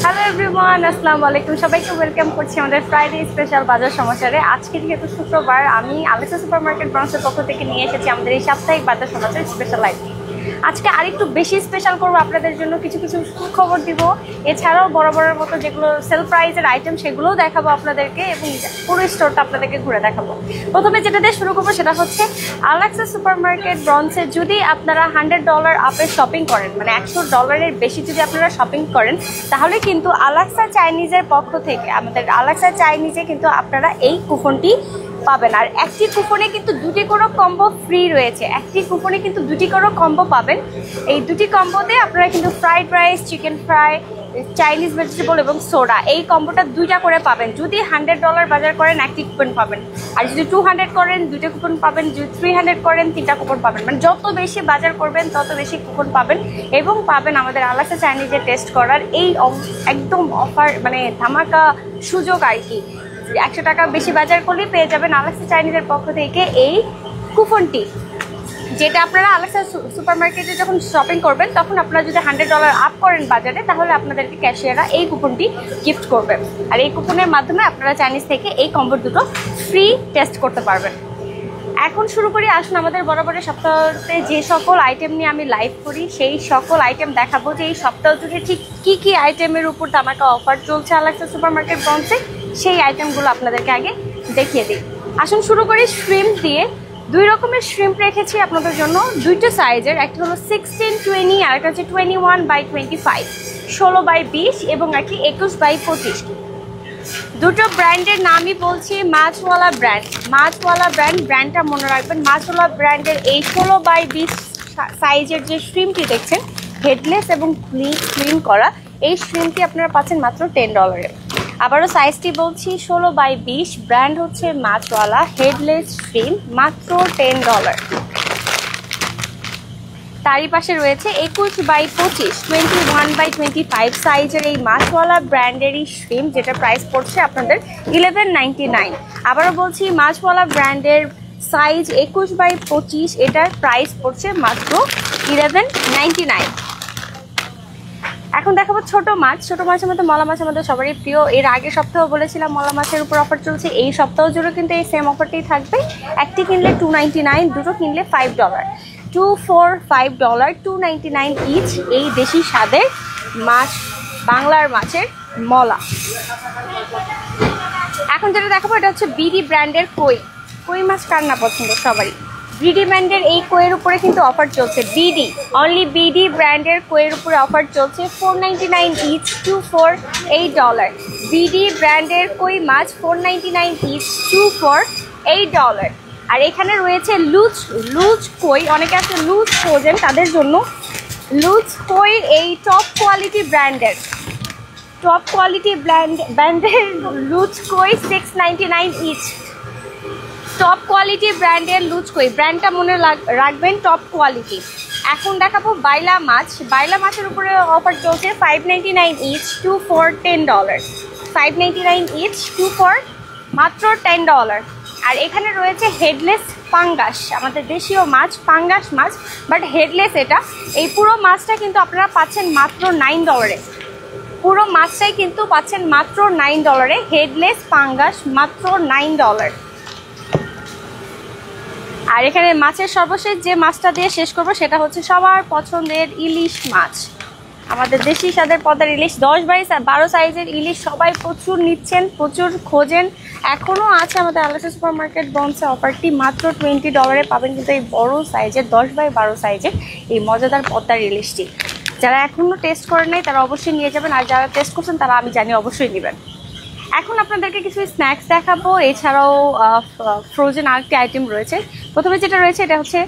Hello everyone, আসসালামু আলাইকুম। সবাইকে ওয়েলকাম করছি আমাদের ফ্রাইডে স্পেশাল বাজার সমাচারে। আজকে যেহেতু শুক্রবার, আমি আলেক্সা সুপারমার্কেট ব্রাঞ্চের পক্ষ থেকে নিয়ে এসেছি আমাদের এই সাপ্তাহিক বাজার সমাচার স্পেশাল লাইভ। আজকে আরেকটু বেশি স্পেশাল করবো, আপনাদের জন্য কিছু কিছু খবর দিব। এছাড়াও বরাবরের মতো যেগুলো সেল প্রাইজের আইটেম সেগুলোও দেখাবো আপনাদেরকে, এবং পুরো স্টোরটা আপনাদেরকে ঘুরে দেখাবো। প্রথমে যেটা দিয়ে শুরু করবো সেটা হচ্ছে আলেক্সা সুপারমার্কেট ব্রাঞ্চে যদি আপনারা $100 আপের শপিং করেন, মানে $100 বেশি যদি আপনারা শপিং করেন, তাহলে কিন্তু আলেক্সা চাইনিজের পক্ষ থেকে, আমাদের আলেক্সা চাইনিজে কিন্তু আপনারা এই কুপনটি পাবেন। আর একটি কুপনে কিন্তু দুটি করে কম্বো ফ্রি রয়েছে, একটি কুপনে কিন্তু দুটি করে কম্বো পাবেন। এই দুটি কম্বোতে আপনারা কিন্তু fried rice, chicken fry, Chinese vegetable এবং সোডা, এই কম্বোটা দুইটা করে পাবেন। যদি $100 বাজার করেন একটি কুপন পাবেন, আর যদি 200 করেন দুটো কুপন পাবেন, যদি 300 করেন তিনটা কুপন পাবেন। মানে যত বেশি বাজার করবেন তত বেশি কুপন পাবেন, এবং পাবেন আমাদের আলেক্সা চাইনিজে টেস্ট করার এই একদম অফার, মানে ধামাকা সুযোগ আর কি। 100 টাকা বেশি বাজার করলেই পেয়ে যাবেন আলেক্সা চাইনিজের পক্ষ থেকে এই কুপনটি, যেটা আপনারা আলেক্সা সুপারমার্কেটে যখন শপিং করবেন তখন আপনারা যদি $100 আপ করেন বাজারে, তাহলে আপনাদেরকে ক্যাশিয়াররা এই কুপনটি গিফট করবে। আর এই কুপনের মাধ্যমে আপনারা চাইনিজ থেকে এই কম্বো দুটো ফ্রি টেস্ট করতে পারবেন। এখন শুরু করি, আসুন আমাদের বরাবরের সপ্তাহতে যে সকল আইটেম নিয়ে আমি লাইভ করি সেই সকল আইটেম দেখাবো, যে এই সপ্তাহ জুড়ে ঠিক কী কী আইটেমের উপর ধামাকা অফার চলছে আলেক্সা সুপারমার্কেট ব্রাঞ্চে, সেই আইটেমগুলো আপনাদেরকে আগে দেখিয়ে দিই। আসুন শুরু করি শ্রিম্প দিয়ে। দুই রকমের শ্রিম্প রেখেছি আপনাদের জন্য, দুইটা সাইজের, একটা হলো 16-20 আর একটা হচ্ছে 21/25, 16/20 এবং একটি 21/25। দুটো ব্র্যান্ডের নামই বলছি, মাছওয়ালা ব্র্যান্ড। মাছওয়ালা ব্র্যান্ডটা মনে রাখবেন। মাছওয়ালা ব্র্যান্ডের এই 16/20 সাইজের যে শ্রিম্পটি দেখছেন, হেডলেস এবং ক্লিন করা, এই শ্রিম্পটি আপনারা পাচ্ছেন মাত্র $10। আবারও সাইজটি বলছি, 16/20, ব্র্যান্ড হচ্ছে মাছওয়ালা, হেডলেস শ্রিম্প, মাত্র $10। তারই পাশে রয়েছে 21/25, 21/25 সাইজের এই মাছওয়ালা ব্র্যান্ডেরই শ্রিম্প, যেটা প্রাইস পড়ছে আপনাদের $11.99। আবারও বলছি, মাছওয়ালা ব্র্যান্ডের সাইজ 21/25, এটার প্রাইস পড়ছে মাত্র $11.99। এখন দেখাবো ছোট মাছ। ছোট মাছের মধ্যে মলা মাছ আমাদের সবারই প্রিয়। এর আগের সপ্তাহ বলেছিলাম মলা মাছের উপর অফার চলছে, এই সপ্তাহ জুড়ে কিন্তু এই সেম অফারটি থাকবে। একটি কিনলে $2.99, দুটো কিনলে $5, 2, 4, $5, $2.99 ইচ এই দেশি স্বাদের মাছ, বাংলার মাছের মলা। এখন যেটা দেখাবো এটা হচ্ছে বিডি ব্র্যান্ডের কই মাছ। কার না পছন্দ সবারই। বিডি ব্র্যান্ডের এই কোয়ের উপরে কিন্তু অফার চলছে, বিডি অনলি বিডি ব্র্যান্ডের কোয়ের উপরে অফার চলছে, $4.99 ইচ, 2, 4, $8। বিডি ব্র্যান্ডের কই মাছ $4.99 ইচ, 2, 4, $8। আর এখানে রয়েছে লুজ কই, অনেকে আছে লুজ খোঁজেন, তাদের জন্য লুজ কই এই টপ কোয়ালিটি ব্র্যান্ডের লুজ কই $6.99 ইচ। টপ কোয়ালিটি ব্র্যান্ডের লুজ কই, ব্র্যান্ডটা মনে রাখবেন, টপ কোয়ালিটি। এখন দেখাবো বাইলা মাছ। বাইলা মাছের উপরে অফার চলছে, $5.99 ইচ, 2, 4, $10। 5.99 ইচ, 2, 4, মাত্র $10। আর এখানে রয়েছে হেডলেস পাঙ্গাস, আমাদের দেশীয় মাছ, পাঙ্গাস মাছ, বাট হেডলেস এটা। এই পুরো মাছটা কিন্তু আপনারা পাচ্ছেন মাত্র $9। পুরো মাছটাই কিন্তু পাচ্ছেন মাত্র $9, হেডলেস পাঙ্গাস মাত্র $9। আর এখানে মাছের সর্বশেষ যে মাছটা দিয়ে শেষ করবো সেটা হচ্ছে সবার পছন্দের ইলিশ মাছ, আমাদের দেশি স্বাদের পদ্মার ইলিশ। 10/12 সাইজের ইলিশ সবাই প্রচুর নিচ্ছেন, প্রচুর খোঁজেন। এখনও আছে আমাদের আলেক্সা সুপারমার্কেট ব্রাঞ্চে অফারটি, মাত্র $20 পাবেন কিন্তু এই বড় সাইজের 10/12 সাইজের এই মজাদার পদ্মার ইলিশটি। যারা এখনও টেস্ট করেন নাই তারা অবশ্যই নিয়ে যাবেন, আর যারা টেস্ট করছেন তারা আমি জানি অবশ্যই নেবেন। এখন আপনাদেরকে কিছু স্ন্যাক্স দেখাবো, এছাড়াও ফ্রোজেন আরেকটি আইটেম রয়েছে। প্রথমে যেটা রয়েছে এটা হচ্ছে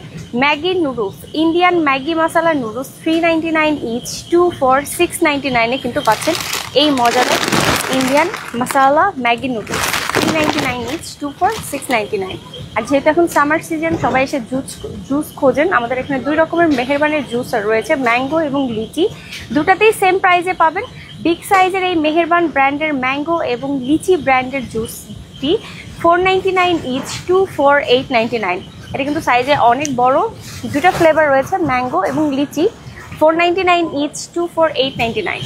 ম্যাগি নুডলস, ইন্ডিয়ান ম্যাগি মশলা নুডলস, $3.99 ইচ, 2, 4, $6.99 কিন্তু পাচ্ছেন এই মজাদার ইন্ডিয়ান মশলা ম্যাগি নুডলস, $3.99 ইচ, 2, 4, $6.99। আর যেহেতু এখন সামার সিজন, সবাই এসে জুস খোঁজেন, আমাদের এখানে দুই রকমের মেহেরবানের জুস রয়েছে, ম্যাঙ্গো এবং লিচি, দুটাতেই সেম প্রাইসে পাবেন। বিগ সাইজের এই মেহেরবান ব্র্যান্ডের ম্যাঙ্গো এবং লিচি ব্র্যান্ডের জুসটি $4.99 ইচ, 2, 4, $8.99। এটা কিন্তু সাইজে অনেক বড়, দুটো ফ্লেভার রয়েছে ম্যাঙ্গো এবং লিচি, $4.99 ইচ, 2, 4, $8.99।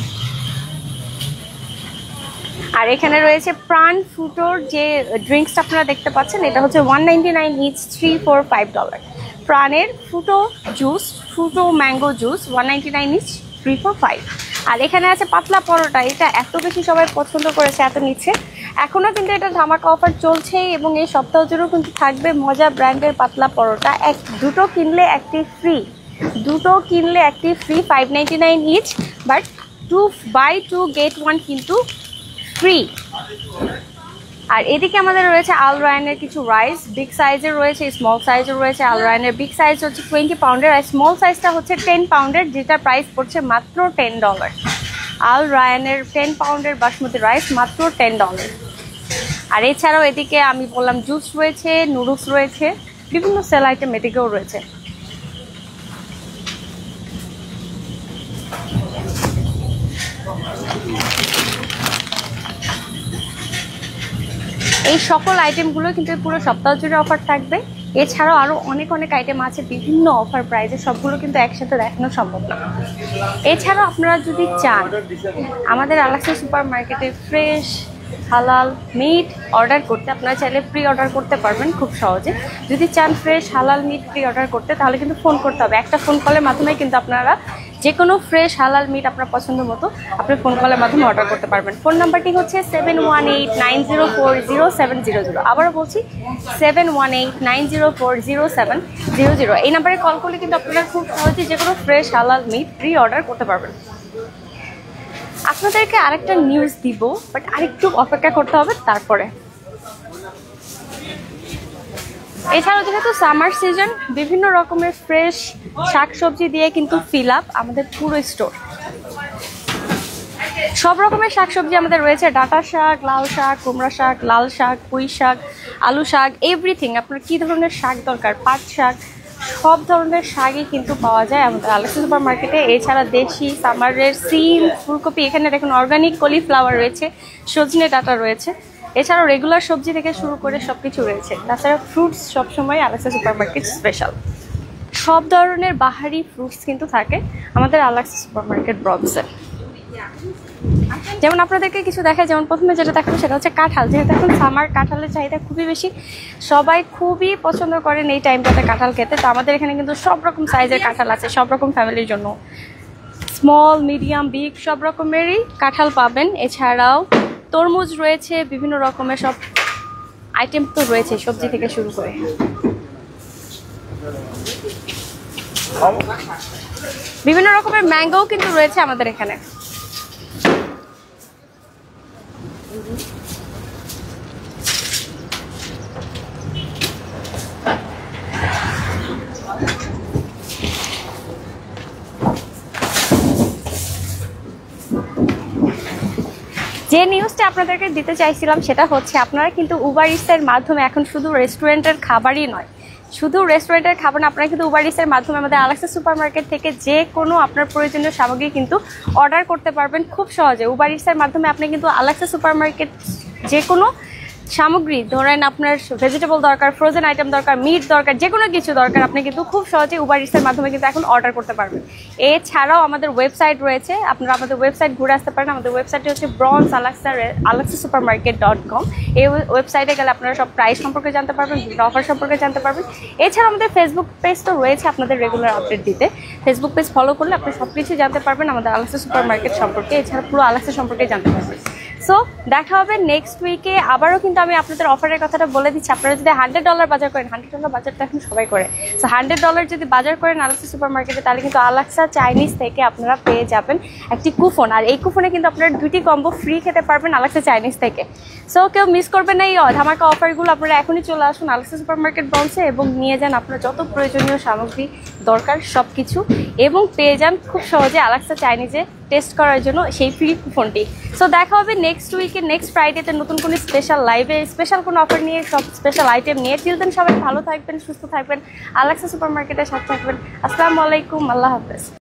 আর এখানে রয়েছে প্রাণ ফ্রুটোর যে ড্রিঙ্কসটা আপনারা দেখতে পাচ্ছেন, এটা হচ্ছে $199 ইচ, $345। প্রাণের Frooto juice, Frooto mango juice, $199 each, $345। আর এখানে আছে পাতলা পরোটা, এটা এত বেশি সবাই পছন্দ করেছে, এত নিচ্ছে। এখনও কিন্তু এটা ধামাকা অফার চলছেই এবং এই সপ্তাহ জুড়েও কিন্তু থাকবে মজা ব্র্যান্ডের পাতলা পরোটা। দুটো কিনলে একটি free, $599 each, but 2 buy 2 get 1 কিন্তু ফ্রি। আর এদিকে আমাদের রয়েছে আল রায়ানের কিছু রাইস, বিগ সাইজের রয়েছে, স্মল সাইজের রয়েছে। আল রায়ানের বিগ সাইজ হচ্ছে 20 পাউন্ডের আর স্মল সাইজটা হচ্ছে 10 পাউন্ডের, যেটার প্রাইস পড়ছে মাত্র $10। আল রায়ানের 10 পাউন্ডের বাসমতি রাইস মাত্র $10। আর এছাড়াও এদিকে আমি বললাম জুস রয়েছে, নুডলস রয়েছে, বিভিন্ন সেল আইটেম এদিকেও রয়েছে। এই সকল আইটেমগুলো কিন্তু পুরো সপ্তাহ জুড়ে অফার থাকবে। এছাড়াও আরও অনেক অনেক আইটেম আছে বিভিন্ন অফার প্রাইসে, সবগুলো কিন্তু একসাথে দেখানো সম্ভব না। এছাড়াও আপনারা যদি চান আমাদের আলাক্সা সুপার মার্কেটে ফ্রেশ হালাল মিট অর্ডার করতে, আপনারা চাইলে প্রি অর্ডার করতে পারবেন খুব সহজে। যদি চান ফ্রেশ হালাল মিট প্রি অর্ডার করতে, তাহলে কিন্তু ফোন করতে হবে। একটা ফোন কলের মাধ্যমে কিন্তু আপনারা যে কোনো ফ্রেশ হালাল মিট আপনার পছন্দ মতো আপনি ফোন কলের মাধ্যমে অর্ডার করতে পারবেন। ফোন নাম্বারটি হচ্ছে 7189040700। আবারও বলছি 7189040700। এই নাম্বারে কল করলে কিন্তু আপনারা খুব সহজে যে কোনো ফ্রেশ হালাল মিট প্রি অর্ডার করতে পারবেন। আপনাদেরকে আরেকটা নিউজ দিব, বাট আরেকটু অপেক্ষা করতে হবে তারপরে। এছাড়াও যেহেতু সামার সিজন, বিভিন্ন রকমের ফ্রেশ শাকসবজি দিয়ে কিন্তু ফিল আপ আমাদের পুরো স্টোর। সব রকমের শাকসবজি আমাদের রয়েছে, ডাঁটা শাক, লাল শাক, কুমড়া শাক, লাল শাক, পুঁই শাক, আলু শাক, এভরিথিং। আপনার কী ধরনের শাক দরকার, পাট শাক, সব ধরনের শাকই কিন্তু পাওয়া যায় আমাদের আলাক্সা সুপার মার্কেটে। এছাড়া দেশি সামারের সিম, ফুলকপি, এখানে দেখুন অর্গানিক কলিফ্লাওয়ার রয়েছে, সজনে ডাঁটা রয়েছে। এছাড়াও রেগুলার সবজি থেকে শুরু করে সব কিছু রয়েছে। তাছাড়া ফ্রুটস সবসময় আলাক্সা সুপার মার্কেট স্পেশাল। সব ধরনের বাহারি ফ্রুটস কিন্তু থাকে আমাদের আলাক্সা সুপার মার্কেট ব্রন্সে। যেমন আপনাদেরকে কিছু দেখায়, যেমন প্রথমে যেটা দেখাবো সেটা হচ্ছে কাঁঠাল। যেহেতু এখন সামার, কাঁঠালের চাহিদা খুবই বেশি, সবাই খুবই পছন্দ করেন এই টাইমটাতে কাঁঠাল খেতে। তো আমাদের এখানে কিন্তু সব রকম সাইজের কাঁঠাল আছে, সব রকম ফ্যামিলির জন্য, স্মল, মিডিয়াম, বিগ সব রকমেরই কাঁঠাল পাবেন। এছাড়াও তরমুজ রয়েছে, বিভিন্ন রকমের সব আইটেম তো রয়েছে, সবজি থেকে শুরু করে। বিভিন্ন রকমের ম্যাঙ্গোও কিন্তু রয়েছে আমাদের এখানে। যে নিউজটা আপনাদেরকে দিতে চাইছিলাম সেটা হচ্ছে, আপনারা কিন্তু উবার ইটসের মাধ্যমে এখন শুধু রেস্টুরেন্টের খাবারই নয়, শুধু রেস্টুরেন্টের খাবার না, আপনারা কিন্তু উবার ইটসের মাধ্যমে আমাদের আলাক্সা সুপার মার্কেট থেকে যে কোনো আপনার প্রয়োজনীয় সামগ্রী কিন্তু অর্ডার করতে পারবেন খুব সহজে। উবার ইটসের মাধ্যমে আপনি কিন্তু আলাক্সা সুপার মার্কেট যে কোনো সামগ্রী, ধরেন আপনার ভেজিটেবল দরকার, ফ্রোজেন আইটেম দরকার, মিট দরকার, যে কোনো কিছু দরকার, আপনি কিন্তু খুব সহজে উবার ইটসের মাধ্যমে কিন্তু এখন অর্ডার করতে পারবেন। এছাড়াও আমাদের ওয়েবসাইট রয়েছে, আপনারা আমাদের ওয়েবসাইট ঘুরে আসতে পারেন। আমাদের ওয়েবসাইটটি হচ্ছে bronzealaxasupermarket.com। এই ওয়েবসাইটে গেলে আপনারা সব প্রাইস সম্পর্কে জানতে পারবেন, বিভিন্ন অফার সম্পর্কে জানতে পারবেন। এছাড়া আমাদের ফেসবুক পেজ তো রয়েছে আপনাদের রেগুলার আপডেট দিতে। ফেসবুক পেজ ফলো করলে আপনি সব কিছু জানতে পারবেন আমাদের আলাক্সা সুপার মার্কেট সম্পর্কে, এছাড়া পুরো আলাক্সা সম্পর্কে জানতে পারবেন। সো দেখা হবে নেক্সট উইকে আবারও। কিন্তু আমি আপনাদের অফারের কথাটা বলে দিচ্ছি, আপনারা যদি $100 বাজার করেন, $100 বাজারটা এখন সবাই করে, সো $100 যদি বাজার করেন আলাক্সা সুপার মার্কেটে, তাহলে কিন্তু আলাক্সা চাইনিজ থেকে আপনারা পেয়ে যাবেন একটি কুপন। আর এই কুপনে কিন্তু আপনারা 2টি কম্বো ফ্রি খেতে পারবেন আলাক্সা চাইনিজ থেকে। সো কেউ মিস করবেন না এই ধামাকা অফারগুলো। আপনারা এখনই চলে আসুন আলাক্সা সুপার মার্কেট ব্রাঞ্চে এবং নিয়ে যান আপনার যত প্রয়োজনীয় সামগ্রী দরকার সব কিছু, এবং পেয়ে যান খুব সহজে আলাক্সা চাইনিজে টেস্ট করার জন্য সেই ফ্রি কুপনটি। সো দেখা হবে নেক্সট উইকে, নেক্সট ফ্রাইডেতে নতুন কোনো স্পেশাল লাইভে, স্পেশাল কোনো অফার নিয়ে, সব স্পেশাল আইটেম নিয়ে। টিল দেন সবাই ভালো থাকবেন, সুস্থ থাকবেন, আলাক্সা সুপার মার্কেটের সাথে থাকবেন। আসসালামু আলাইকুম, আল্লাহ হাফেজ।